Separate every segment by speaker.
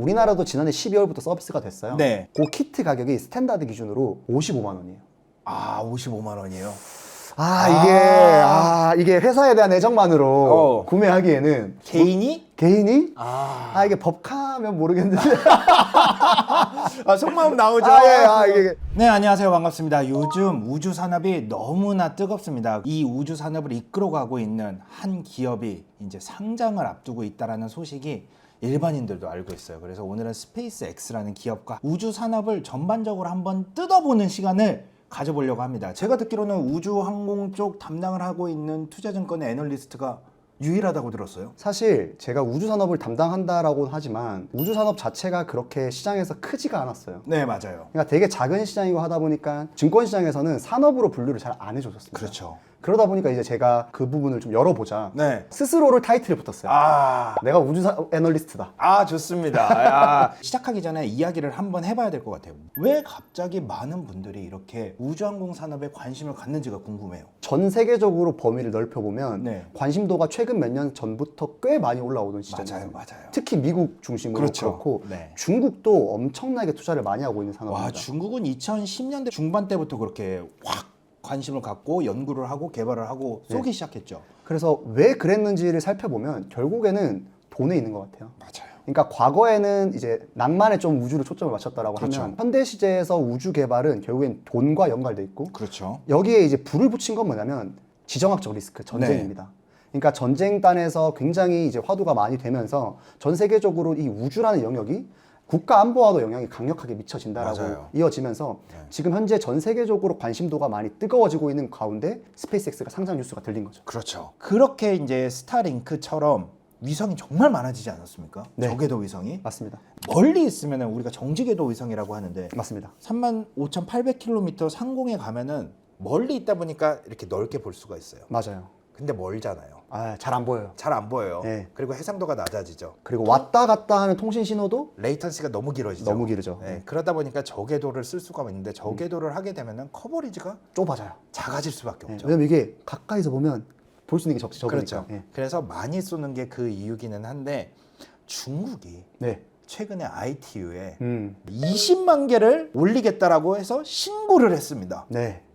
Speaker 1: 우리나라도 지난해 12월부터 서비스가 됐어요.
Speaker 2: 네.
Speaker 1: 그 키트 가격이 스탠다드 기준으로 55만 원이에요.
Speaker 2: 아, 55만 원이에요.
Speaker 1: 이게 회사에 대한 애정만으로 구매하기에는 개인이? 이게 법카면 모르겠는데.
Speaker 2: 속마음 나오죠.
Speaker 1: 이게.
Speaker 2: 네, 안녕하세요. 반갑습니다. 요즘 우주 산업이 너무나 뜨겁습니다. 이 우주 산업을 이끌어가고 있는 한 기업이 이제 상장을 앞두고 있다라는 소식이 일반인들도 알고 있어요. 그래서 오늘은 스페이스 X라는 기업과 우주 산업을 전반적으로 한번 뜯어보는 시간을 가져보려고 합니다. 제가 듣기로는 우주 항공 쪽 담당을 하고 있는 투자증권의 애널리스트가 유일하다고 들었어요.
Speaker 1: 사실 제가 우주산업을 담당한다라고 하지만 우주산업 자체가 그렇게 시장에서 크지가 않았어요.
Speaker 2: 네, 맞아요.
Speaker 1: 그러니까 되게 작은 시장이고 하다 보니까 증권시장에서는 산업으로 분류를 잘 안 해줬었습니다.
Speaker 2: 그렇죠.
Speaker 1: 그러다 보니까 이제 제가 그 부분을 좀 열어보자.
Speaker 2: 네.
Speaker 1: 스스로를 타이틀을 붙었어요. 내가 우주산업 애널리스트다.
Speaker 2: 좋습니다. 시작하기 전에 이야기를 한번 해봐야 될 것 같아요. 왜 갑자기 많은 분들이 이렇게 우주항공 산업에 관심을 갖는지가 궁금해요.
Speaker 1: 전 세계적으로 범위를 넓혀보면
Speaker 2: 네.
Speaker 1: 관심도가 최근 몇 년 전부터 꽤 많이 올라오던 시장이에요.
Speaker 2: 맞아요.
Speaker 1: 특히 미국 중심으로 그렇고
Speaker 2: 네.
Speaker 1: 중국도 엄청나게 투자를 많이 하고 있는 산업입니다.
Speaker 2: 중국은 2010년대 중반 때부터 그렇게 확 관심을 갖고 연구를 하고 개발을 하고 쏘기 시작했죠.
Speaker 1: 그래서 왜 그랬는지를 살펴보면 결국에는 돈에 있는 것 같아요.
Speaker 2: 맞아요.
Speaker 1: 그러니까 과거에는 이제 낭만에 좀 우주를 초점을 맞췄다라고
Speaker 2: 그렇죠.
Speaker 1: 하면 현대 시대에서 우주 개발은 결국엔 돈과 연관돼 있고
Speaker 2: 그렇죠.
Speaker 1: 여기에 이제 불을 붙인 건 뭐냐면 지정학적 리스크, 전쟁입니다. 그러니까 전쟁단에서 굉장히 이제 화두가 많이 되면서 전 세계적으로 이 우주라는 영역이 국가 안보와도 영향이 강력하게 미쳐진다라고
Speaker 2: 맞아요.
Speaker 1: 이어지면서 지금 현재 전 세계적으로 관심도가 많이 뜨거워지고 있는 가운데 스페이스X가 상장 뉴스가 들린 거죠.
Speaker 2: 그렇죠. 그렇게 이제 스타링크처럼 위성이 정말 많아지지 않았습니까?
Speaker 1: 네.
Speaker 2: 저궤도 위성이
Speaker 1: 맞습니다.
Speaker 2: 멀리 있으면 우리가 정지궤도 위성이라고 하는데
Speaker 1: 맞습니다.
Speaker 2: 35,800km 상공에 가면은 멀리 있다 보니까 이렇게 넓게 볼 수가 있어요.
Speaker 1: 맞아요.
Speaker 2: 근데 멀잖아요.
Speaker 1: 잘 안 보여요.
Speaker 2: 잘 안 보여요.
Speaker 1: 네.
Speaker 2: 그리고 해상도가 낮아지죠.
Speaker 1: 그리고 왔다 갔다 하는 통신 신호도
Speaker 2: 레이턴시가 너무 길어지죠.
Speaker 1: 너무 길죠.
Speaker 2: 네. 그러다 보니까 저궤도를 쓸 수가 있는데 저궤도를 하게 되면은 커버리지가
Speaker 1: 좁아져요.
Speaker 2: 작아질 수밖에 없죠.
Speaker 1: 왜냐면 이게 가까이서 보면 볼 수 있는 게 적으니까.
Speaker 2: 그렇죠. 그래서 많이 쏘는 게 그 이유기는 한데 중국이 최근에 ITU에 20만 개를 올리겠다라고 해서 신고를 했습니다.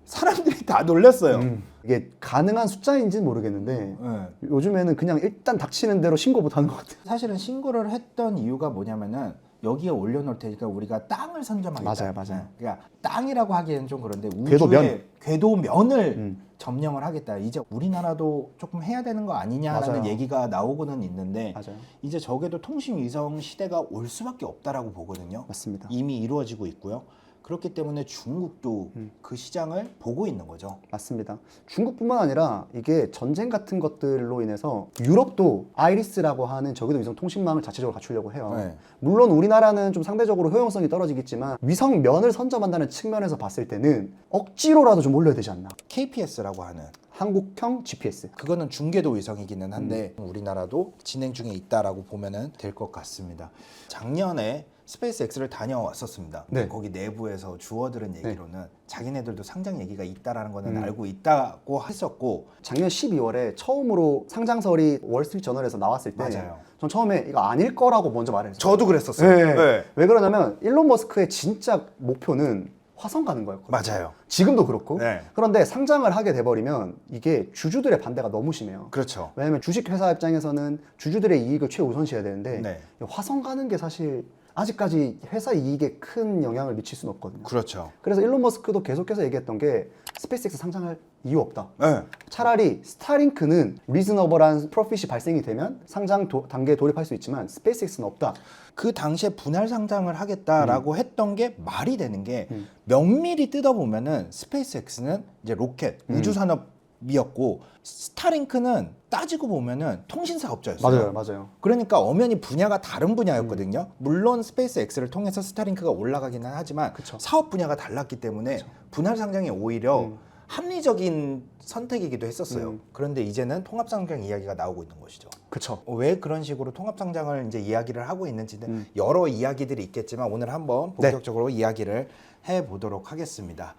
Speaker 2: 사람들이 다 놀랐어요.
Speaker 1: 이게 가능한 숫자인지는 모르겠는데 요즘에는 그냥 일단 닥치는 대로 신고 못하는 것 같아요.
Speaker 2: 사실은 신고를 했던 이유가 뭐냐면은 여기에 올려놓을 테니까 우리가 땅을 선점하겠다.
Speaker 1: 맞아요.
Speaker 2: 그러니까 땅이라고 하기에는 좀 그런데 우주의 궤도면을 점령을 하겠다. 이제 우리나라도 조금 해야 되는 거 아니냐라는
Speaker 1: 맞아요.
Speaker 2: 얘기가 나오고는 있는데
Speaker 1: 맞아요.
Speaker 2: 이제 저궤도 통신 위성 시대가 올 수밖에 없다라고 보거든요.
Speaker 1: 맞습니다.
Speaker 2: 이미 이루어지고 있고요. 그렇기 때문에 중국도 그 시장을 보고 있는 거죠.
Speaker 1: 맞습니다. 중국뿐만 아니라 이게 전쟁 같은 것들로 인해서 유럽도 아이리스라고 하는 저궤도 위성 통신망을 자체적으로 갖추려고 해요. 물론 우리나라는 좀 상대적으로 효용성이 떨어지겠지만 위성면을 선점한다는 측면에서 봤을 때는 억지로라도 좀 올려야 되지 않나.
Speaker 2: KPS라고 하는
Speaker 1: 한국형 GPS.
Speaker 2: 그거는 중궤도 위성이기는 한데 우리나라도 진행 중에 있다라고 보면은 될 것 같습니다. 작년에 스페이스 X를 다녀왔었습니다. 거기 내부에서 주워들은 얘기로는 자기네들도 상장 얘기가 있다라는 거는 알고 있다고 했었고
Speaker 1: 작년 12월에 처음으로 상장설이 월스트리트저널에서 나왔을 때
Speaker 2: 맞아요.
Speaker 1: 전 처음에 이거 아닐 거라고 먼저 말했어요.
Speaker 2: 저도 그랬었어요.
Speaker 1: 왜 그러냐면 일론 머스크의 진짜 목표는 화성 가는 거였거든요.
Speaker 2: 맞아요.
Speaker 1: 지금도 그렇고. 그런데 상장을 하게 돼버리면 이게 주주들의 반대가 너무 심해요.
Speaker 2: 그렇죠.
Speaker 1: 왜냐면 주식회사 입장에서는 주주들의 이익을 최우선시해야 되는데 화성 가는 게 사실 아직까지 회사 이익에 큰 영향을 미칠 수는 없거든요.
Speaker 2: 그렇죠.
Speaker 1: 그래서 일론 머스크도 계속해서 얘기했던 게 스페이스X 상장할 이유 없다. 차라리 스타링크는 리즈너블한 프로핏이 발생이 되면 상장 단계에 돌입할 수 있지만 스페이스X는 없다.
Speaker 2: 그 당시에 분할 상장을 하겠다라고 했던 게 말이 되는 게 면밀히 뜯어보면은 스페이스X는 이제 로켓, 우주산업이었고 스타링크는 따지고 보면은 통신 사업자였어요.
Speaker 1: 맞아요.
Speaker 2: 그러니까 엄연히 분야가 다른 분야였거든요. 물론 스페이스X를 통해서 스타링크가 올라가기는 하지만 사업 분야가 달랐기 때문에 분할 상장이 오히려 합리적인 선택이기도 했었어요. 그런데 이제는 통합 상장 이야기가 나오고 있는 것이죠. 왜 그런 식으로 통합 상장을 이제 이야기를 하고 있는지는 여러 이야기들이 있겠지만 오늘 한번 본격적으로 이야기를 해보도록 하겠습니다.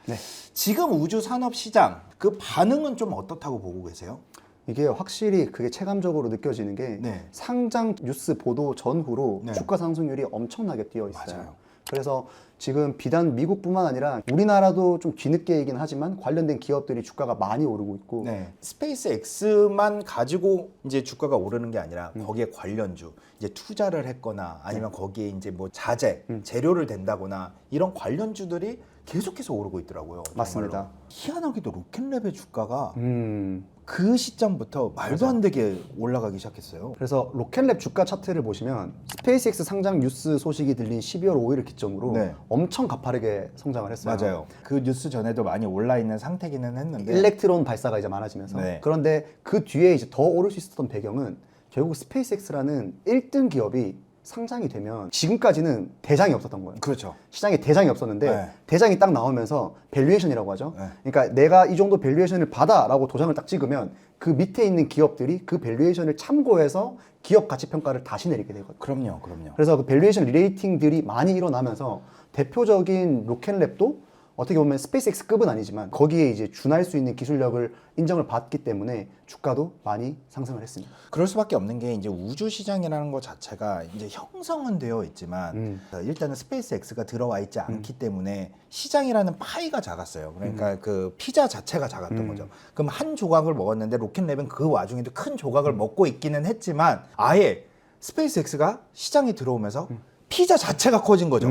Speaker 2: 지금 우주 산업 시장 그 반응은 좀 어떻다고 보고 계세요?
Speaker 1: 이게 확실히 그게 체감적으로 느껴지는 게
Speaker 2: 네.
Speaker 1: 상장 뉴스 보도 전후로
Speaker 2: 네.
Speaker 1: 주가 상승률이 엄청나게 뛰어 있어요.
Speaker 2: 맞아요.
Speaker 1: 그래서 지금 비단 미국뿐만 아니라 우리나라도 좀 뒤늦게이긴 하지만 관련된 기업들이 주가가 많이 오르고 있고
Speaker 2: 네. 스페이스 X만 가지고 이제 주가가 오르는 게 아니라 거기에 관련주 이제 투자를 했거나 아니면 거기에 이제 뭐 자재, 재료를 댄다거나 이런 관련주들이 계속해서 오르고 있더라고요. 정말로.
Speaker 1: 맞습니다.
Speaker 2: 희한하게도 로켓랩의 주가가
Speaker 1: 음.
Speaker 2: 그 시점부터 말도 안 되게 올라가기 시작했어요.
Speaker 1: 그래서 로켓랩 주가 차트를 보시면 스페이스X 상장 뉴스 소식이 들린 12월 5일을 기점으로
Speaker 2: 네.
Speaker 1: 엄청 가파르게 성장을 했어요.
Speaker 2: 맞아요. 그 뉴스 전에도 많이 올라 있는 상태기는 했는데
Speaker 1: 일렉트론 발사가 이제 많아지면서
Speaker 2: 네.
Speaker 1: 그런데 그 뒤에 이제 더 오를 수 있었던 배경은 결국 스페이스X라는 1등 기업이 상장이 되면 지금까지는 대장이 없었던 거예요.
Speaker 2: 그렇죠.
Speaker 1: 시장에 대장이 없었는데
Speaker 2: 네.
Speaker 1: 대장이 딱 나오면서 밸류에이션이라고 하죠.
Speaker 2: 네.
Speaker 1: 그러니까 내가 이 정도 밸류에이션을 받아라고 도장을 딱 찍으면 그 밑에 있는 기업들이 그 밸류에이션을 참고해서 기업 가치 평가를 다시 내리게 되거든요.
Speaker 2: 그럼요. 그럼요.
Speaker 1: 그래서 그 밸류에이션 리레이팅들이 많이 일어나면서 대표적인 로켓랩도 어떻게 보면 스페이스X급은 아니지만 거기에 이제 준할 수 있는 기술력을 인정을 받기 때문에 주가도 많이 상승을 했습니다.
Speaker 2: 그럴 수밖에 없는 게 이제 우주 시장이라는 것 자체가 이제 형성은 되어 있지만 일단은 스페이스 X가 들어와 있지 않기 때문에 시장이라는 파이가 작았어요. 그러니까 그 피자 자체가 작았던 거죠. 그럼 한 조각을 먹었는데 로켓랩은 그 와중에도 큰 조각을 먹고 있기는 했지만 아예 스페이스 X가 시장에 들어오면서 피자 자체가 커진 거죠.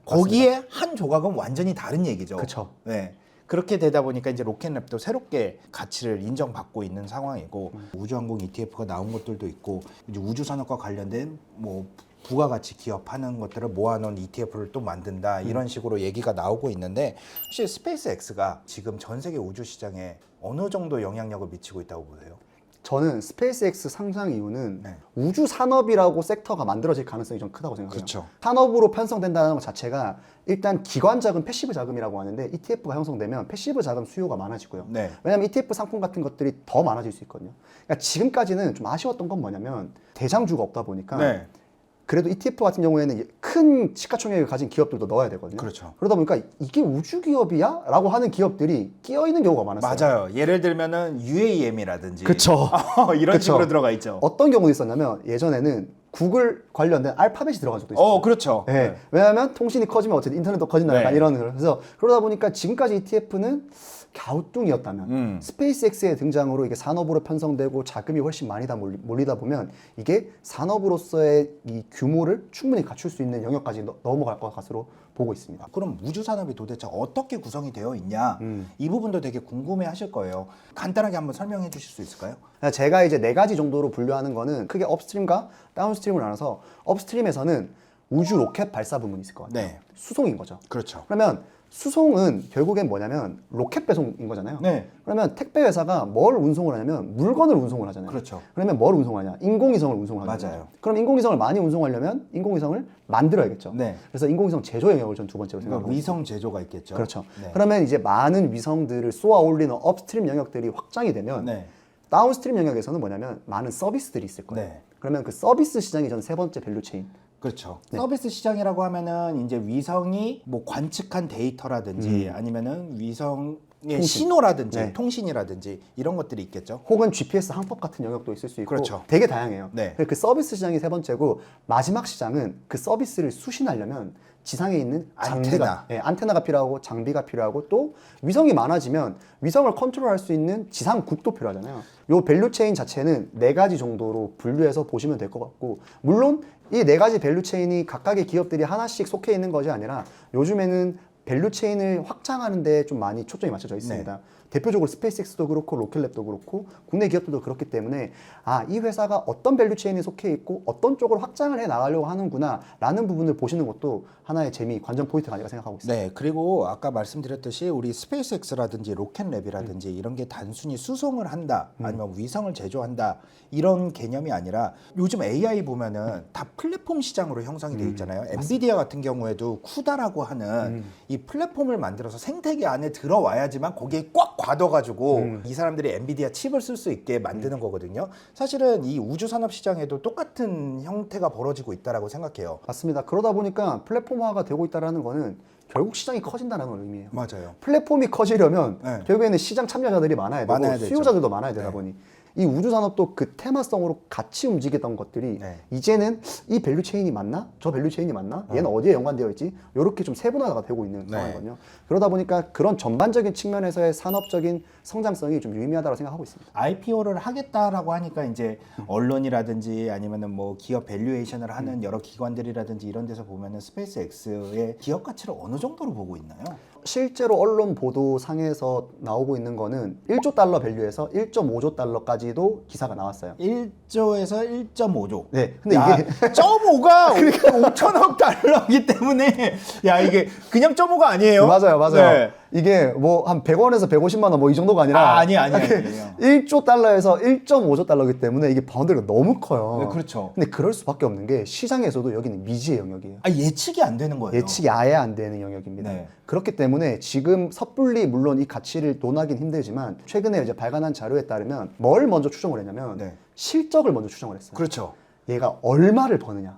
Speaker 2: 거기에 한 조각은 완전히 다른 얘기죠.
Speaker 1: 그쵸.
Speaker 2: 네. 그렇게 되다 보니까 이제 로켓랩도 새롭게 가치를 인정받고 있는 상황이고 우주항공 ETF가 나온 것들도 있고 이제 우주산업과 관련된 뭐 부가가치 기업하는 것들을 모아놓은 ETF를 또 만든다 이런 식으로 얘기가 나오고 있는데 혹시 스페이스 X가 지금 전 세계 우주 시장에 어느 정도 영향력을 미치고 있다고 보세요?
Speaker 1: 저는 스페이스X 상장 이유는
Speaker 2: 네.
Speaker 1: 우주 산업이라고 섹터가 만들어질 가능성이 좀 크다고 생각해요.
Speaker 2: 그렇죠.
Speaker 1: 산업으로 편성된다는 것 자체가 일단 기관 자금, 패시브 자금이라고 하는데 ETF가 형성되면 패시브 자금 수요가 많아지고요.
Speaker 2: 네.
Speaker 1: 왜냐하면 ETF 상품 같은 것들이 더 많아질 수 있거든요. 그러니까 지금까지는 좀 아쉬웠던 건 뭐냐면 대장주가 없다 보니까
Speaker 2: 네.
Speaker 1: 그래도 ETF 같은 경우에는 큰 시가총액을 가진 기업들도 넣어야 되거든요.
Speaker 2: 그렇죠.
Speaker 1: 그러다 보니까 이게 우주 기업이야? 라고 하는 기업들이 끼어 있는 경우가 많았어요.
Speaker 2: 맞아요. 예를 들면은 UAM이라든지
Speaker 1: 그쵸.
Speaker 2: 이런
Speaker 1: 그쵸.
Speaker 2: 식으로 들어가 있죠.
Speaker 1: 어떤 경우도 있었냐면 예전에는 구글 관련된 알파벳이 들어간 적도 있어요.
Speaker 2: 그렇죠.
Speaker 1: 네. 왜냐하면 통신이 커지면 어쨌든 인터넷도 커진다.
Speaker 2: 네.
Speaker 1: 약간 이런 그래서 그러다 보니까 지금까지 ETF는 갸우뚱이었다면 스페이스X의 등장으로 이게 산업으로 편성되고 자금이 훨씬 많이 다 몰리다 보면 이게 산업으로서의 이 규모를 충분히 갖출 수 있는 영역까지 넘어갈 것으로 보고 있습니다.
Speaker 2: 그럼 우주 산업이 도대체 어떻게 구성이 되어 있냐? 이 부분도 되게 궁금해 하실 거예요. 간단하게 한번 설명해 주실 수 있을까요?
Speaker 1: 제가 이제 4가지 정도로 분류하는 거는 크게 업스트림과 다운스트림을 나눠서 업스트림에서는 우주 로켓 발사 부문이 있을 것 같아요.
Speaker 2: 네.
Speaker 1: 수송인 거죠.
Speaker 2: 그렇죠.
Speaker 1: 그러면 수송은 결국엔 뭐냐면 로켓 배송인 거잖아요.
Speaker 2: 네.
Speaker 1: 그러면 택배 회사가 뭘 운송을 하냐면 물건을 운송을 하잖아요.
Speaker 2: 그렇죠.
Speaker 1: 그러면 뭘 운송하냐? 인공위성을 운송을 하잖아요.
Speaker 2: 맞아요.
Speaker 1: 그럼 인공위성을 많이 운송하려면 인공위성을 만들어야겠죠.
Speaker 2: 네.
Speaker 1: 그래서 인공위성 제조 영역을 전 두 번째로
Speaker 2: 그러니까
Speaker 1: 생각합니다.
Speaker 2: 위성 제조가 있겠죠.
Speaker 1: 그렇죠.
Speaker 2: 네.
Speaker 1: 그러면 이제 많은 위성들을 쏘아 올리는 업스트림 영역들이 확장이 되면
Speaker 2: 네.
Speaker 1: 다운스트림 영역에서는 뭐냐면 많은 서비스들이 있을 거예요.
Speaker 2: 네.
Speaker 1: 그러면 그 서비스 시장이 전 세 번째 밸류체인.
Speaker 2: 그렇죠.
Speaker 1: 네.
Speaker 2: 서비스 시장이라고 하면은 이제 위성이 뭐 관측한 데이터라든지 아니면은 위성의 신호라든지
Speaker 1: 네.
Speaker 2: 통신이라든지 이런 것들이 있겠죠.
Speaker 1: 혹은 GPS 항법 같은 영역도 있을 수 있고
Speaker 2: 그렇죠.
Speaker 1: 되게 다양해요.
Speaker 2: 네.
Speaker 1: 그 서비스 시장이 세 번째고 마지막 시장은 그 서비스를 수신하려면 지상에 있는 장비가, 안테나가 필요하고 장비가 필요하고 또 위성이 많아지면 위성을 컨트롤할 수 있는 지상국도 필요하잖아요. 요 밸류체인 자체는 4가지 정도로 분류해서 보시면 될 것 같고 물론 이 4가지 밸류체인이 각각의 기업들이 하나씩 속해 있는 것이 아니라 요즘에는 밸류체인을 확장하는 데 좀 많이 초점이 맞춰져 있습니다. 대표적으로 스페이스X도 그렇고 로켓랩도 그렇고 국내 기업들도 그렇기 때문에 이 회사가 어떤 밸류체인에 속해 있고 어떤 쪽으로 확장을 해 나가려고 하는구나 라는 부분을 보시는 것도 하나의 재미, 관전 포인트가 아닐까 생각하고 있습니다.
Speaker 2: 네, 그리고 아까 말씀드렸듯이 우리 스페이스X라든지 로켓랩이라든지 이런 게 단순히 수송을 한다 아니면 위성을 제조한다 이런 개념이 아니라 요즘 AI 보면은 다 플랫폼 시장으로 형성이 돼 있잖아요. 엔비디아 같은 경우에도 쿠다라고 하는 이 플랫폼을 만들어서 생태계 안에 들어와야지만 거기에 꽉 과둬가지고 이 사람들이 엔비디아 칩을 쓸 수 있게 만드는 거거든요. 사실은 이 우주 산업 시장에도 똑같은 형태가 벌어지고 있다라고 생각해요.
Speaker 1: 맞습니다. 그러다 보니까 플랫폼화가 되고 있다는 거는 결국 시장이 커진다는 걸 의미해요.
Speaker 2: 맞아요.
Speaker 1: 플랫폼이 커지려면
Speaker 2: 네.
Speaker 1: 결국에는 시장 참여자들이 많아야 되고
Speaker 2: 많아야 되죠.
Speaker 1: 수요자들도 많아야 되다
Speaker 2: 네.
Speaker 1: 보니 이 우주 산업도 그 테마성으로 같이 움직이던 것들이
Speaker 2: 네.
Speaker 1: 이제는 이 밸류 체인이 맞나? 저 밸류 체인이 맞나? 얘는 어디에 연관되어 있지? 이렇게 좀 세분화가 되고 있는
Speaker 2: 네.
Speaker 1: 상황이거든요. 그러다 보니까 그런 전반적인 측면에서의 산업적인 성장성이 좀 유의미하다고 생각하고 있습니다.
Speaker 2: IPO를 하겠다라고 하니까 이제 언론이라든지 아니면은 뭐 기업 밸류에이션을 하는 여러 기관들이라든지 이런 데서 보면은 스페이스X의 기업 가치를 어느 정도로 보고 있나요?
Speaker 1: 실제로 언론 보도 상에서 나오고 있는 거는 1조 달러 밸류에서 1.5조 달러까지도 기사가 나왔어요.
Speaker 2: 1조에서 1.5조.
Speaker 1: 네. 근데
Speaker 2: 야,
Speaker 1: 이게
Speaker 2: 0.5가 5천억 달러이기 때문에 야 이게 그냥 0.5가 아니에요?
Speaker 1: 맞아요.
Speaker 2: 네.
Speaker 1: 이게 뭐 한 100원에서 150만 원 뭐 이 정도가 아니라
Speaker 2: 아니에요.
Speaker 1: 1조 달러에서 1.5조 달러이기 때문에 이게 바운드리가 너무 커요.
Speaker 2: 네, 그렇죠.
Speaker 1: 근데 그럴 수밖에 없는 게 시장에서도 여기는 미지의 영역이에요.
Speaker 2: 아, 예측이 안 되는 거예요.
Speaker 1: 예측이 아예 안 되는 영역입니다.
Speaker 2: 네.
Speaker 1: 그렇기 때문에 지금 섣불리 물론 이 가치를 논하긴 힘들지만 최근에 이제 발간한 자료에 따르면 뭘 먼저 추정을 했냐면
Speaker 2: 네.
Speaker 1: 실적을 먼저 추정을 했어요.
Speaker 2: 그렇죠.
Speaker 1: 얘가 얼마를 버느냐.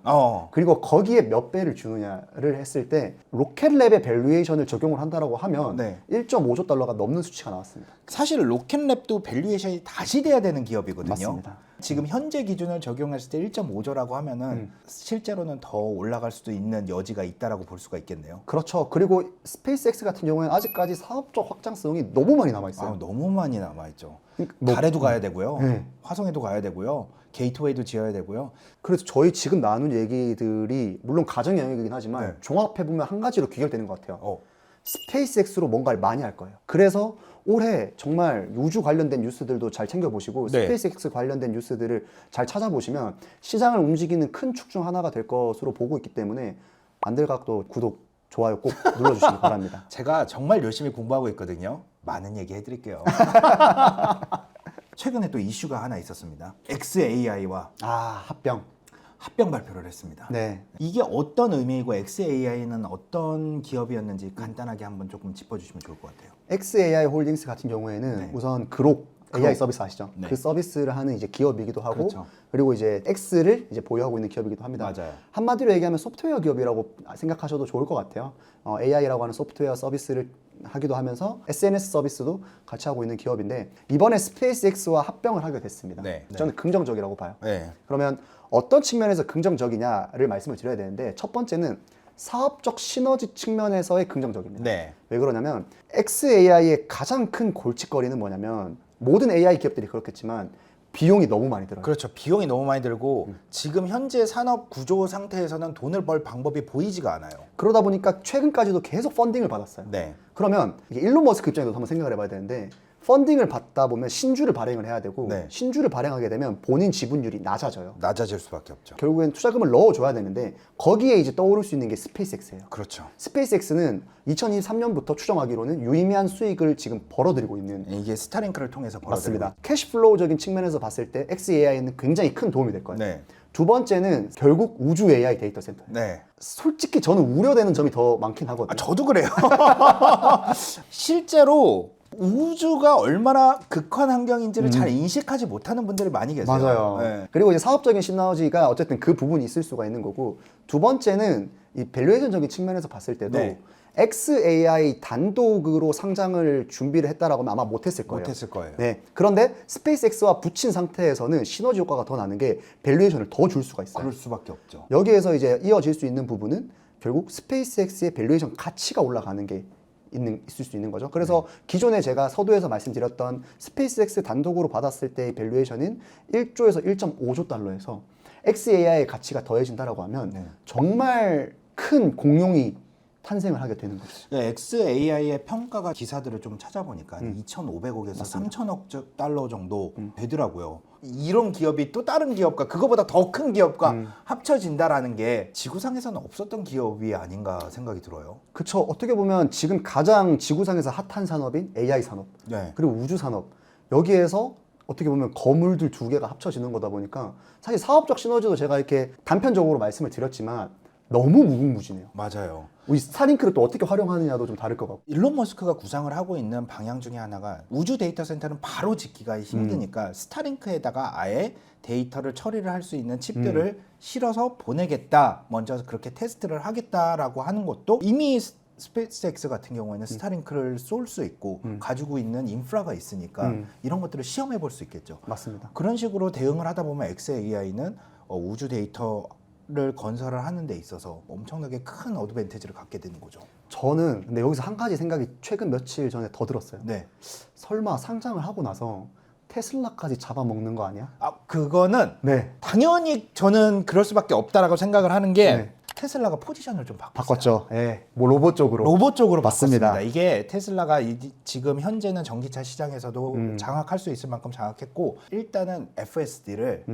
Speaker 1: 그리고 거기에 몇 배를 주느냐를 했을 때 로켓랩의 밸류에이션을 적용을 한다라고 하면
Speaker 2: 네.
Speaker 1: 1.5조 달러가 넘는 수치가 나왔습니다.
Speaker 2: 사실 로켓랩도 밸류에이션이 다시 돼야 되는 기업이거든요.
Speaker 1: 맞습니다.
Speaker 2: 지금 현재 기준을 적용했을 때 1.5조라고 하면은 실제로는 더 올라갈 수도 있는 여지가 있다라고 볼 수가 있겠네요.
Speaker 1: 그렇죠. 그리고 스페이스X 같은 경우에는 아직까지 사업적 확장성이 너무 많이 남아있어요.
Speaker 2: 아, 너무 많이 남아있죠.
Speaker 1: 뭐-
Speaker 2: 달에도 가야 되고요.
Speaker 1: 네.
Speaker 2: 화성에도 가야 되고요. 게이트웨이도 지어야 되고요.
Speaker 1: 그래서 저희 지금 나눈 얘기들이 물론 가정 영역이긴 하지만
Speaker 2: 네.
Speaker 1: 종합해보면 한 가지로 귀결되는 것 같아요.
Speaker 2: 어.
Speaker 1: 스페이스X로 뭔가를 많이 할 거예요. 그래서 올해 정말 우주 관련된 뉴스들도 잘 챙겨보시고
Speaker 2: 네.
Speaker 1: 스페이스X 관련된 뉴스들을 잘 찾아보시면 시장을 움직이는 큰 축 중 하나가 될 것으로 보고 있기 때문에 안들각도 구독, 좋아요 꼭 눌러주시기 바랍니다.
Speaker 2: 제가 정말 열심히 공부하고 있거든요. 많은 얘기 해드릴게요. 최근에 또 이슈가 하나 있었습니다. XAI와
Speaker 1: 아, 합병.
Speaker 2: 합병 발표를 했습니다.
Speaker 1: 네.
Speaker 2: 이게 어떤 의미이고 XAI는 어떤 기업이었는지 간단하게 한번 조금 짚어주시면 좋을 것 같아요.
Speaker 1: XAI 홀딩스 같은 경우에는
Speaker 2: 네.
Speaker 1: 우선 그록 AI
Speaker 2: 그록.
Speaker 1: 서비스 아시죠?
Speaker 2: 네.
Speaker 1: 그 서비스를 하는 이제 기업이기도 하고
Speaker 2: 그렇죠.
Speaker 1: 그리고 이제 X를 이제 보유하고 있는 기업이기도 합니다.
Speaker 2: 맞아요.
Speaker 1: 한마디로 얘기하면 소프트웨어 기업이라고 생각하셔도 좋을 것 같아요. AI라고 하는 소프트웨어 서비스를 하기도 하면서 SNS 서비스도 같이 하고 있는 기업인데 이번에 스페이스X와 합병을 하게 됐습니다.
Speaker 2: 네.
Speaker 1: 저는 긍정적이라고 봐요.
Speaker 2: 네.
Speaker 1: 그러면 어떤 측면에서 긍정적이냐를 말씀을 드려야 되는데 첫 번째는 사업적 시너지 측면에서의 긍정적입니다.
Speaker 2: 네.
Speaker 1: 왜 그러냐면 XAI의 가장 큰 골칫거리는 뭐냐면 모든 AI 기업들이 그렇겠지만 비용이 너무 많이 들어요.
Speaker 2: 그렇죠. 비용이 너무 많이 들고 지금 현재 산업 구조 상태에서는 돈을 벌 방법이 보이지가 않아요.
Speaker 1: 그러다 보니까 최근까지도 계속 펀딩을 받았어요.
Speaker 2: 네.
Speaker 1: 그러면 이게 일론 머스크 입장에서 한번 생각을 해봐야 되는데 펀딩을 받다 보면 신주를 발행을 해야 되고
Speaker 2: 네.
Speaker 1: 신주를 발행하게 되면 본인 지분율이 낮아져요.
Speaker 2: 낮아질 수밖에 없죠.
Speaker 1: 결국엔 투자금을 넣어줘야 되는데 거기에 이제 떠오를 수 있는 게 스페이스X예요.
Speaker 2: 그렇죠.
Speaker 1: 스페이스X는 2023년부터 추정하기로는 유의미한 수익을 지금 벌어들이고 있는
Speaker 2: 이게 스타링크를 통해서 벌어들이고
Speaker 1: 맞습니다. 캐시플로우적인 측면에서 봤을 때 XAI는 굉장히 큰 도움이 될 거예요.
Speaker 2: 네.
Speaker 1: 두 번째는 결국 우주 AI 데이터 센터.
Speaker 2: 네.
Speaker 1: 솔직히 저는 우려되는 점이 더 많긴 하거든요.
Speaker 2: 아, 저도 그래요. 실제로 우주가 얼마나 극한 환경인지를 잘 인식하지 못하는 분들이 많이 계세요.
Speaker 1: 맞아요.
Speaker 2: 네.
Speaker 1: 그리고 이제 사업적인 시너지가 어쨌든 그 부분이 있을 수가 있는 거고 두 번째는 이 밸류에이션적인 측면에서 봤을 때도
Speaker 2: 네.
Speaker 1: XAI 단독으로 상장을 준비를 했다라고 하면 아마 못했을 거예요.
Speaker 2: 못했을 거예요.
Speaker 1: 네. 그런데 스페이스X와 붙인 상태에서는 시너지 효과가 더 나는 게 밸류에이션을 더 줄 수가 있어요.
Speaker 2: 그럴 수밖에 없죠.
Speaker 1: 여기에서 이제 이어질 수 있는 부분은 결국 스페이스X의 밸류에이션 가치가 올라가는 게 있을 수 있는 거죠. 그래서 기존에 제가 서두에서 말씀드렸던 스페이스X 단독으로 받았을 때의 밸류에이션은 1조에서 1.5조 달러에서 XAI의 가치가 더해진다라고 하면
Speaker 2: 네.
Speaker 1: 정말 큰 공룡이 탄생을 하게 되는 거죠.
Speaker 2: XAI의 평가가 기사들을 좀 찾아보니까 2,500억에서 3,000억 달러 정도 되더라고요. 이런 기업이 또 다른 기업과 그거보다 더 큰 기업과 합쳐진다라는 게 지구상에서는 없었던 기업이 아닌가 생각이 들어요.
Speaker 1: 그쵸. 어떻게 보면 지금 가장 지구상에서 핫한 산업인 AI 산업
Speaker 2: 네.
Speaker 1: 그리고 우주 산업 여기에서 어떻게 보면 거물들 두 개가 합쳐지는 거다 보니까 사실 사업적 시너지도 제가 이렇게 단편적으로 말씀을 드렸지만 너무 무궁무진해요.
Speaker 2: 맞아요.
Speaker 1: 우리 스타링크를 또 어떻게 활용하느냐도 좀 다를 것 같고.
Speaker 2: 일론 머스크가 구상을 하고 있는 방향 중에 하나가 우주 데이터 센터는 바로 짓기가 힘드니까 스타링크에다가 아예 데이터를 처리를 할 수 있는 칩들을 실어서 보내겠다. 먼저 그렇게 테스트를 하겠다라고 하는 것도 이미 스페이스X 같은 경우에는 스타링크를 쏠 수 있고 가지고 있는 인프라가 있으니까 이런 것들을 시험해 볼 수 있겠죠.
Speaker 1: 맞습니다.
Speaker 2: 그런 식으로 대응을 하다 보면 xAI는 우주 데이터를 건설을 하는 데 있어서 엄청나게 큰 어드밴티지를 갖게 되는 거죠.
Speaker 1: 저는 근데 여기서 한 가지 생각이 최근 며칠 전에 더 들었어요.
Speaker 2: 네.
Speaker 1: 설마 상장을 하고 나서 테슬라까지 잡아먹는 거 아니야?
Speaker 2: 그거는
Speaker 1: 네.
Speaker 2: 당연히 저는 그럴 수밖에 없다라고 생각을 하는 게
Speaker 1: 네.
Speaker 2: 테슬라가 포지션을 좀 바꿨어요.
Speaker 1: 바꿨죠. 예. 뭐 로봇 쪽으로.
Speaker 2: 로봇 쪽으로
Speaker 1: 맞습니다.
Speaker 2: 바꿨습니다. 이게 테슬라가 지금 현재는 전기차 시장에서도 장악할 수 있을 만큼 장악했고 일단은 FSD를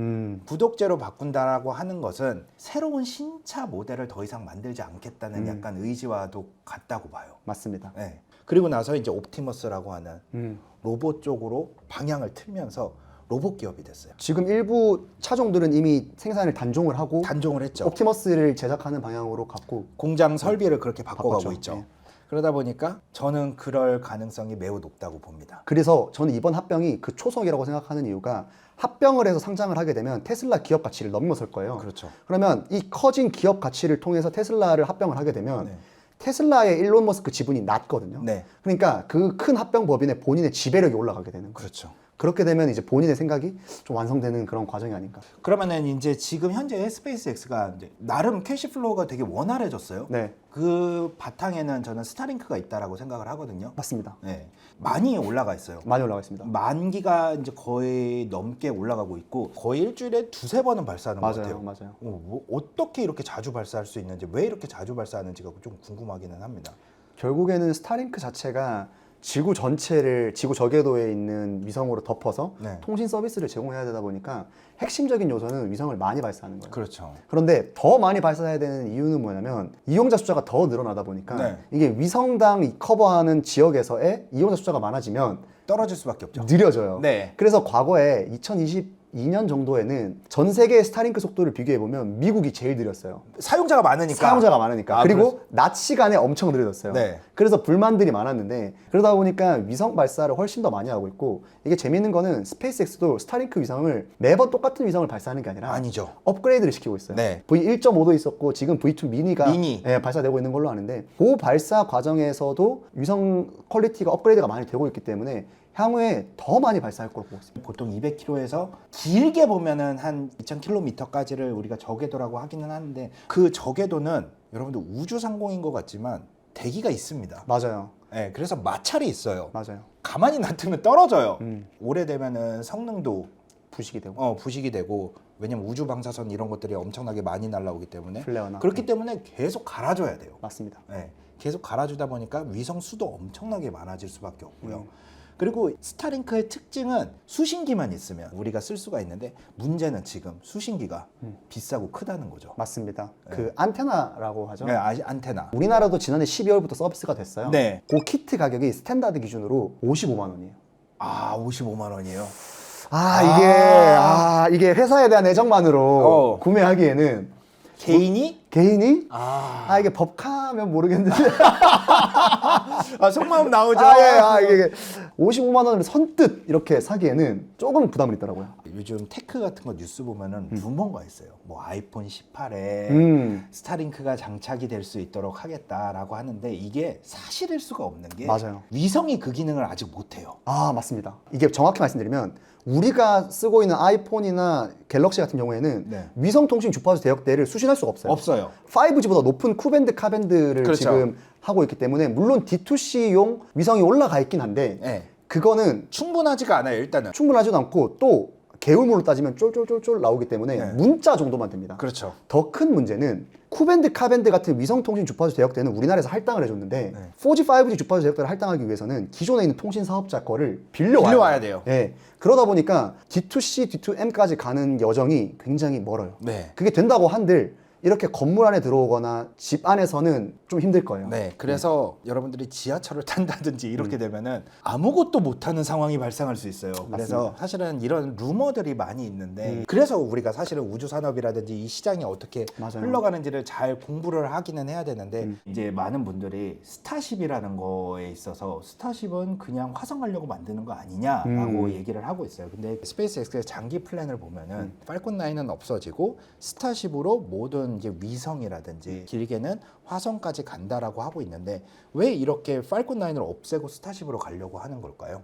Speaker 2: 구독제로 바꾼다라고 하는 것은 새로운 신차 모델을 더 이상 만들지 않겠다는 약간 의지와도 같다고 봐요.
Speaker 1: 맞습니다.
Speaker 2: 네. 그리고 나서 이제 옵티머스라고 하는 로봇 쪽으로 방향을 틀면서 로봇 기업이 됐어요.
Speaker 1: 지금 일부 차종들은 이미 생산을 단종을 하고
Speaker 2: 단종을 했죠.
Speaker 1: 옵티머스를 제작하는 방향으로 갔고
Speaker 2: 공장 설비를 그렇게 바꿔가고
Speaker 1: 바꿨죠.
Speaker 2: 있죠.
Speaker 1: 네.
Speaker 2: 그러다 보니까 저는 그럴 가능성이 매우 높다고 봅니다.
Speaker 1: 그래서 저는 이번 합병이 그 초석이라고 생각하는 이유가 합병을 해서 상장을 하게 되면 테슬라 기업 가치를 넘어설 거예요.
Speaker 2: 그렇죠.
Speaker 1: 그러면 이 커진 기업 가치를 통해서 테슬라를 합병을 하게 되면
Speaker 2: 네.
Speaker 1: 테슬라의 일론 머스크 지분이 낮거든요.
Speaker 2: 네.
Speaker 1: 그러니까 그 큰 합병 법인의 본인의 지배력이 올라가게 되는 거예요.
Speaker 2: 그렇죠.
Speaker 1: 그렇게 되면 이제 본인의 생각이 좀 완성되는 그런 과정이 아닌가.
Speaker 2: 그러면은 이제 지금 현재 스페이스X가 이제 나름 캐시플로우가 되게 원활해졌어요.
Speaker 1: 네,
Speaker 2: 그 바탕에는 저는 스타링크가 있다라고 생각을 하거든요.
Speaker 1: 맞습니다.
Speaker 2: 네. 많이 올라가 있어요.
Speaker 1: 많이 올라가 있습니다.
Speaker 2: 만 기가 이제 거의 넘게 올라가고 있고 거의 일주일에 두세 번은 발사하는 것 같아요.
Speaker 1: 맞아요.
Speaker 2: 어떻게 이렇게 자주 발사할 수 있는지, 왜 이렇게 자주 발사하는지가 좀 궁금하기는 합니다.
Speaker 1: 결국에는 스타링크 자체가 지구 전체를 지구 저궤도에 있는 위성으로 덮어서
Speaker 2: 네.
Speaker 1: 통신 서비스를 제공해야 되다 보니까 핵심적인 요소는 위성을 많이 발사하는 거예요.
Speaker 2: 그렇죠.
Speaker 1: 그런데 더 많이 발사해야 되는 이유는 뭐냐면 이용자 숫자가 더 늘어나다 보니까
Speaker 2: 네.
Speaker 1: 이게 위성당 커버하는 지역에서의 이용자 숫자가 많아지면
Speaker 2: 떨어질 수밖에 없죠.
Speaker 1: 느려져요.
Speaker 2: 네.
Speaker 1: 그래서 과거에 2022년 정도에는 전 세계 스타링크 속도를 비교해 보면 미국이 제일 느렸어요.
Speaker 2: 사용자가 많으니까.
Speaker 1: 사용자가 많으니까.
Speaker 2: 아,
Speaker 1: 그리고 낮 시간에 엄청 느려졌어요.
Speaker 2: 네.
Speaker 1: 그래서 불만들이 많았는데 그러다 보니까 위성 발사를 훨씬 더 많이 하고 있고 이게 재밌는 거는 스페이스X도 스타링크 위성을 매번 똑같은 위성을 발사하는 게 아니라
Speaker 2: 아니죠.
Speaker 1: 업그레이드를 시키고 있어요.
Speaker 2: 네.
Speaker 1: V1.5도 있었고 지금 V2 미니가
Speaker 2: 미니.
Speaker 1: 예, 발사되고 있는 걸로 아는데 그 발사 과정에서도 위성 퀄리티가 업그레이드가 많이 되고 있기 때문에 향후에 더 많이 발사할 거로 보고 있습니다.
Speaker 2: 보통 200km에서 길게 보면은 한 2000km까지를 우리가 저궤도라고 하기는 하는데 그 저궤도는 여러분들 우주상공인 것 같지만 대기가 있습니다.
Speaker 1: 맞아요.
Speaker 2: 네, 그래서 마찰이 있어요.
Speaker 1: 맞아요.
Speaker 2: 가만히 놔두면 떨어져요. 오래되면은 성능도
Speaker 1: 부식이 되고
Speaker 2: 부식이 되고 왜냐면 우주 방사선 이런 것들이 엄청나게 많이 날라오기 때문에
Speaker 1: 플레어나
Speaker 2: 그렇기 때문에 계속 갈아줘야 돼요.
Speaker 1: 맞습니다.
Speaker 2: 네, 계속 갈아주다 보니까 위성 수도 엄청나게 많아질 수밖에 없고요. 그리고 스타링크의 특징은 수신기만 있으면 우리가 쓸 수가 있는데 문제는 지금 수신기가 비싸고 크다는 거죠.
Speaker 1: 맞습니다. 그 안테나라고 하죠.
Speaker 2: 네, 안테나.
Speaker 1: 우리나라도 지난해 12월부터 서비스가 됐어요.
Speaker 2: 네.
Speaker 1: 그 키트 가격이 스탠다드 기준으로 55만 원이에요.
Speaker 2: 아, 55만 원이에요.
Speaker 1: 이게 회사에 대한 애정만으로 구매하기에는
Speaker 2: 개인이?
Speaker 1: 개인이?
Speaker 2: 아,
Speaker 1: 이게 법카면 모르겠는데.
Speaker 2: 속마음 나오죠.
Speaker 1: 이게 55만 원을 선뜻 이렇게 사기에는 조금 부담이 있더라고요.
Speaker 2: 요즘 테크 같은 거 뉴스 보면은 루머가 있어요. 뭐 아이폰 18에 스타링크가 장착이 될 수 있도록 하겠다라고 하는데 이게 사실일 수가 없는 게
Speaker 1: 맞아요.
Speaker 2: 위성이 그 기능을 아직 못해요.
Speaker 1: 맞습니다. 이게 정확히 말씀드리면 우리가 쓰고 있는 아이폰이나 갤럭시 같은 경우에는
Speaker 2: 네.
Speaker 1: 위성통신 주파수 대역대를 수신할 수가 없어요.
Speaker 2: 없어요.
Speaker 1: 5G보다 높은 쿠밴드, 카밴드를
Speaker 2: 그렇죠.
Speaker 1: 지금 하고 있기 때문에 물론 D2C용 위성이 올라가 있긴 한데
Speaker 2: 네.
Speaker 1: 그거는
Speaker 2: 충분하지가 않아요. 일단은.
Speaker 1: 충분하지도 않고 또 개울물로 따지면 쫄쫄쫄쫄 나오기 때문에
Speaker 2: 네.
Speaker 1: 문자 정도만 됩니다.
Speaker 2: 그렇죠.
Speaker 1: 더 큰 문제는 쿠밴드, 카밴드 같은 위성통신 주파수 대역대는 우리나라에서 할당을 해줬는데
Speaker 2: 네.
Speaker 1: 4G, 5G 주파수 대역대를 할당하기 위해서는 기존에 있는 통신 사업자 거를 빌려와야
Speaker 2: 돼요.
Speaker 1: 네. 그러다 보니까 D2C, D2M까지 가는 여정이 굉장히 멀어요.
Speaker 2: 네.
Speaker 1: 그게 된다고 한들 이렇게 건물 안에 들어오거나 집 안에서는 좀 힘들 거예요.
Speaker 2: 네, 그래서 여러분들이 지하철을 탄다든지 이렇게 되면은 아무것도 못하는 상황이 발생할 수 있어요. 그래서 사실은 이런 루머들이 많이 있는데 그래서 우리가 사실은 우주 산업이라든지 이 시장이 어떻게
Speaker 1: 맞아요.
Speaker 2: 흘러가는지를 잘 공부를 하기는 해야 되는데 이제 많은 분들이 스타쉽이라는 거에 있어서 스타쉽은 그냥 화성 가려고 만드는 거 아니냐라고 얘기를 하고 있어요. 근데 스페이스X의 장기 플랜을 보면은 팔콘 9은 없어지고 스타쉽으로 모든 짧게는 이제 위성이라든지 길게는 화성까지 간다라고 하고 있는데 왜 이렇게 팔콘 9을 없애고 스타쉽으로 가려고 하는 걸까요?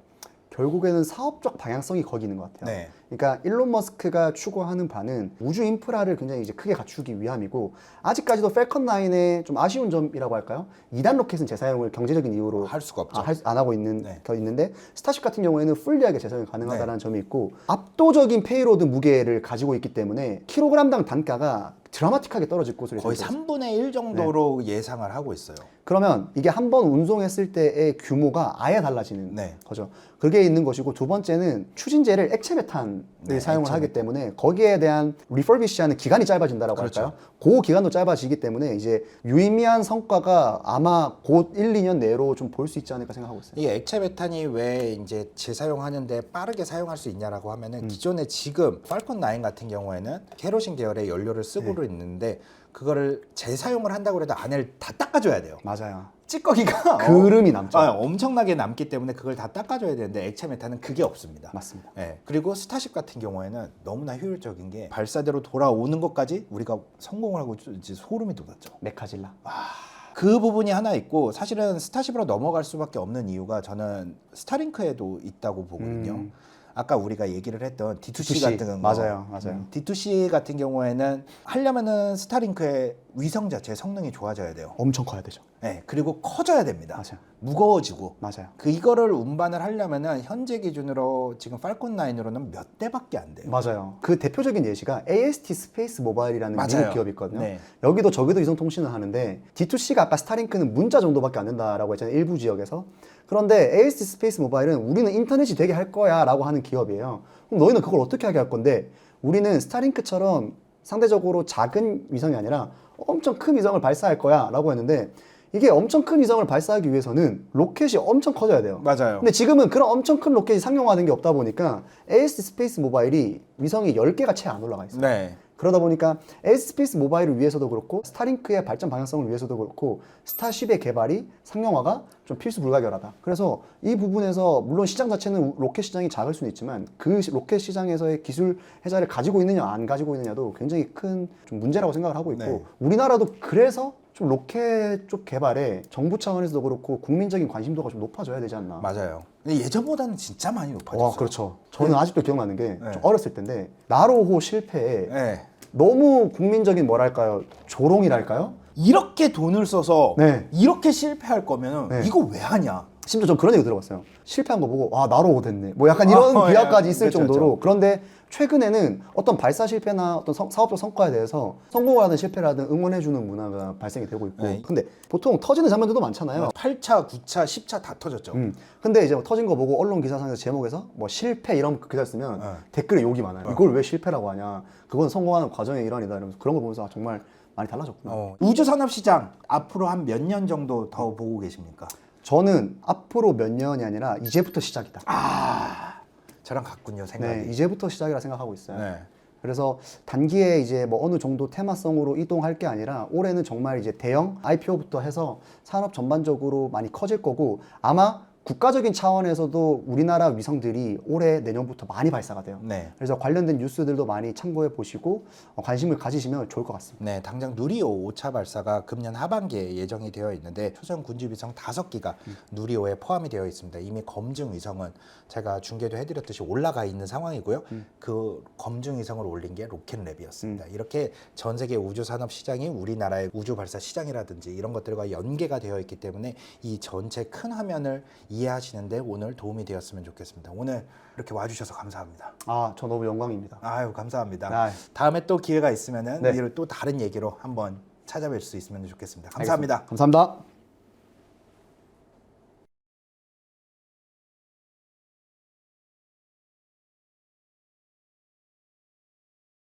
Speaker 1: 결국에는 사업적 방향성이 거기 있는 것 같아요.
Speaker 2: 네.
Speaker 1: 그러니까 일론 머스크가 추구하는 바는 우주 인프라를 굉장히 이제 크게 갖추기 위함이고, 아직까지도 falcon 9의 좀 아쉬운 점이라고 할까요? 2단 로켓은 재사용을 경제적인 이유로
Speaker 2: 할 수가 없죠.
Speaker 1: 안 하고
Speaker 2: 네.
Speaker 1: 있는데 스타쉽 같은 경우에는 풀리하게 재사용이 가능하다는 점이 있고, 압도적인 페이로드 무게를 가지고 있기 때문에 킬로그램당 단가가 드라마틱하게 떨어질 것으로
Speaker 2: 거의
Speaker 1: 예상되고
Speaker 2: 3분의 1 정도로 예상을 하고 있어요.
Speaker 1: 그러면 이게 한 번 운송했을 때의 규모가 아예 달라지는
Speaker 2: 네.
Speaker 1: 거죠. 그게 있는 것이고, 두 번째는 추진제를 액체 메탄을
Speaker 2: 네,
Speaker 1: 사용을
Speaker 2: 액체
Speaker 1: 하기 때문에 거기에 대한 리퍼비시하는 기간이 짧아진다라고
Speaker 2: 그렇죠.
Speaker 1: 할까요? 그 기간도 짧아지기 때문에 이제 유의미한 성과가 아마 곧 1, 2년 내로 좀 볼 수 있지 않을까 생각하고 있어요.
Speaker 2: 이 액체 메탄이 왜 이제 재사용하는데 빠르게 사용할 수 있냐라고 하면은 기존에 지금 팔콘 9 같은 경우에는 케로신 계열의 연료를 쓰고 있는데 그거를 재사용을 한다고 해도 안을 다 닦아줘야 돼요.
Speaker 1: 맞아요.
Speaker 2: 찌꺼기가
Speaker 1: 그름이 남죠.
Speaker 2: 엄청나게 남기 때문에 그걸 다 닦아줘야 되는데 액체 메탄은 그게 없습니다.
Speaker 1: 맞습니다.
Speaker 2: 네. 그리고 스타쉽 같은 경우에는 너무나 효율적인 게 발사대로 돌아오는 것까지 우리가 성공을 하고 이제 소름이 돋았죠.
Speaker 1: 메카질라.
Speaker 2: 그 부분이 하나 있고, 사실은 스타쉽으로 넘어갈 수밖에 없는 이유가 저는 스타링크에도 있다고 보거든요. 아까 우리가 얘기를 했던 D2C 같은 거.
Speaker 1: 맞아요.
Speaker 2: D2C 같은 경우에는 하려면은 스타링크의 위성 자체의 성능이 좋아져야 돼요.
Speaker 1: 엄청 커야 되죠.
Speaker 2: 네, 그리고 커져야 됩니다.
Speaker 1: 맞아요.
Speaker 2: 무거워지고.
Speaker 1: 맞아요.
Speaker 2: 이거를 운반을 하려면은 현재 기준으로 지금 팔콘 9으로는 몇 대밖에 안 돼요.
Speaker 1: 맞아요. 그 대표적인 예시가 AST 스페이스 모바일이라는
Speaker 2: 맞아요.
Speaker 1: 미국 기업이 있거든요.
Speaker 2: 네.
Speaker 1: 여기도 저기도 이성통신을 하는데 D2C가 아까 스타링크는 문자 정도밖에 안 된다라고 했잖아요. 일부 지역에서. 그런데 AST 스페이스 모바일은 우리는 인터넷이 되게 할 거야 라고 하는 기업이에요. 그럼 너희는 그걸 어떻게 하게 할 건데, 우리는 스타링크처럼 상대적으로 작은 위성이 아니라 엄청 큰 위성을 발사할 거야 라고 했는데, 이게 엄청 큰 위성을 발사하기 위해서는 로켓이 엄청 커져야 돼요.
Speaker 2: 맞아요.
Speaker 1: 근데 지금은 그런 엄청 큰 로켓이 상용화된 게 없다 보니까 AST 스페이스 모바일이 위성이 10개가 채 안 올라가 있어요.
Speaker 2: 네.
Speaker 1: 그러다 보니까 AST 스페이스 모바일을 위해서도 그렇고 스타링크의 발전 방향성을 위해서도 그렇고 스타쉽의 개발이 상용화가 좀 필수 불가결하다. 그래서 이 부분에서 물론 시장 자체는 로켓 시장이 작을 수는 있지만 그 로켓 시장에서의 기술 혜자를 가지고 있느냐 안 가지고 있느냐도 굉장히 큰 좀 문제라고 생각을 하고 있고,
Speaker 2: 네.
Speaker 1: 우리나라도 그래서 좀 로켓 쪽 개발에 정부 차원에서도 그렇고 국민적인 관심도가 좀 높아져야 되지 않나.
Speaker 2: 맞아요. 근데 예전보다는 진짜 많이 높아졌어요.
Speaker 1: 와, 그렇죠. 저는 아직도 기억나는 게
Speaker 2: 네.
Speaker 1: 좀 어렸을 때인데 나로호 실패에
Speaker 2: 네.
Speaker 1: 너무 국민적인 뭐랄까요, 조롱이랄까요?
Speaker 2: 이렇게 돈을 써서
Speaker 1: 네.
Speaker 2: 이렇게 실패할 거면
Speaker 1: 네.
Speaker 2: 이거 왜 하냐?
Speaker 1: 심지어 전 그런 얘기 들어봤어요. 실패한 거 보고 나로호 됐네. 뭐 약간 이런 비하까지 있을
Speaker 2: 그렇죠,
Speaker 1: 정도로.
Speaker 2: 그렇죠.
Speaker 1: 그런데 최근에는 어떤 발사 실패나 어떤 사업적 성과에 대해서 성공을 하든 실패를 하든 응원해주는 문화가 발생이 되고 있고.
Speaker 2: 네.
Speaker 1: 근데 보통 터지는 장면들도 많잖아요.
Speaker 2: 8차, 9차, 10차 다 터졌죠.
Speaker 1: 근데 이제 터진 거 보고 언론 기사상에서 제목에서 뭐 실패 이런 기사 쓰면
Speaker 2: 네.
Speaker 1: 댓글에 욕이 많아요. 이걸 왜 실패라고 하냐? 그건 성공하는 과정의 일환이다. 이러면서 그런 거 보면서 정말 많이 달라졌구나.
Speaker 2: 우주 산업 시장 앞으로 한 몇 년 정도 더 보고 계십니까?
Speaker 1: 저는 앞으로 몇 년이 아니라 이제부터 시작이다.
Speaker 2: 저랑 같군요, 생각이.
Speaker 1: 네, 이제부터 시작이라 생각하고 있어요.
Speaker 2: 네.
Speaker 1: 그래서 단기에 이제 뭐 어느 정도 테마성으로 이동할 게 아니라 올해는 정말 이제 대형 IPO부터 해서 산업 전반적으로 많이 커질 거고, 아마 국가적인 차원에서도 우리나라 위성들이 올해 내년부터 많이 발사가 돼요.
Speaker 2: 네.
Speaker 1: 그래서 관련된 뉴스들도 많이 참고해 보시고 관심을 가지시면 좋을 것 같습니다.
Speaker 2: 네, 당장 누리호 5차 발사가 금년 하반기에 예정이 되어 있는데 초전 군주 위성 5기가 누리호에 포함이 되어 있습니다. 이미 검증 위성은 제가 중계도 해드렸듯이 올라가 있는 상황이고요. 그 검증 위성을 올린 게 로켓랩이었습니다. 이렇게 전 세계 우주 산업 시장이 우리나라의 우주 발사 시장이라든지 이런 것들과 연계가 되어 있기 때문에 이 전체 큰 화면을 이해하시는데 오늘 도움이 되었으면 좋겠습니다. 오늘 이렇게 와주셔서 감사합니다.
Speaker 1: 저 너무 영광입니다.
Speaker 2: 아유, 감사합니다.
Speaker 1: 아유.
Speaker 2: 다음에 또 기회가 있으면은
Speaker 1: 네.
Speaker 2: 또 다른 얘기로 한번 찾아뵐 수 있으면 좋겠습니다. 감사합니다.
Speaker 1: 알겠습니다. 감사합니다.